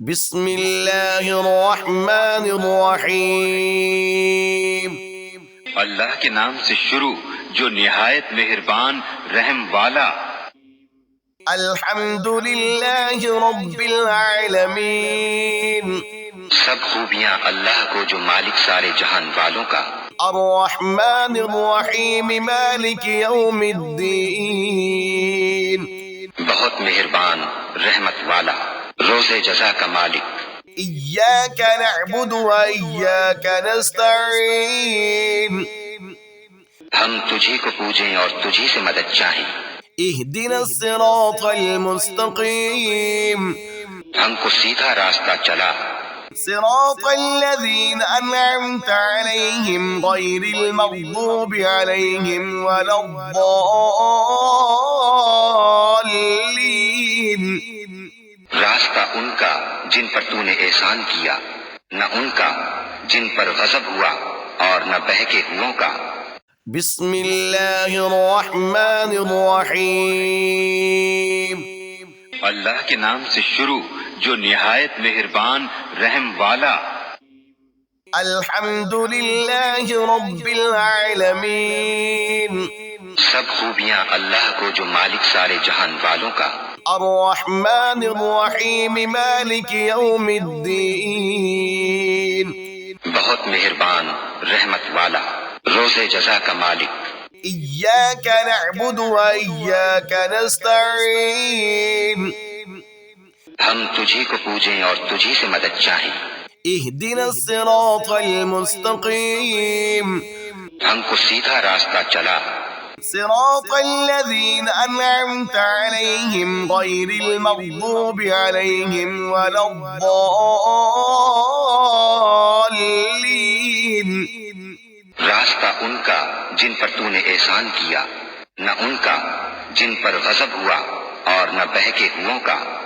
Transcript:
بسم اللہ الرحمن الرحیم۔ اللہ کے نام سے شروع جو نہایت مہربان رحم والا۔ الحمد للہ رب العالمین۔ سب خوبیاں اللہ کو جو مالک سارے جہان والوں کا۔ الرحمن الرحیم مالک یوم الدین۔ بہت مہربان رحمت والا روز جزا کا مالک۔ ایاک نعبد و ایاک نستعین۔ ہم تجھی کو پوجیں اور تجھی سے مدد چاہیں۔ اہدنا الصراط المستقیم۔ ہم کو سیدھا راستہ چلا۔ صراط الذین انعمت علیہم غیر المغضوب علیہم ولا الضالین۔ راستہ ان کا جن پر تو نے احسان کیا، نہ ان کا جن پر غضب ہوا اور نہ بہکے ہوئوں کا۔ بسم اللہ الرحمن الرحیم۔ اللہ کے نام سے شروع جو نہایت مہربان رحم والا۔ الحمد للہ رب العالمین۔ سب خوبیاں اللہ کو جو مالک سارے جہان والوں کا۔ الرحمن الرحیم مالک یوم الدین۔ بہت مہربان رحمت والا روز جزا کا مالک۔ ایاک نعبد و ایاک نستعین۔ ہم تجھی کو پوجیں اور تجھی سے مدد چاہیں۔ اہدنا الصراط المستقیم۔ ہم کو سیدھا راستہ چلا۔ صراط الذین انعمت علیہم غیر المغضوب علیہم ولا الضالین۔ راستہ ان کا جن پر تو نے احسان کیا، نہ ان کا جن پر غضب ہوا اور نہ بہکے ہوئوں کا۔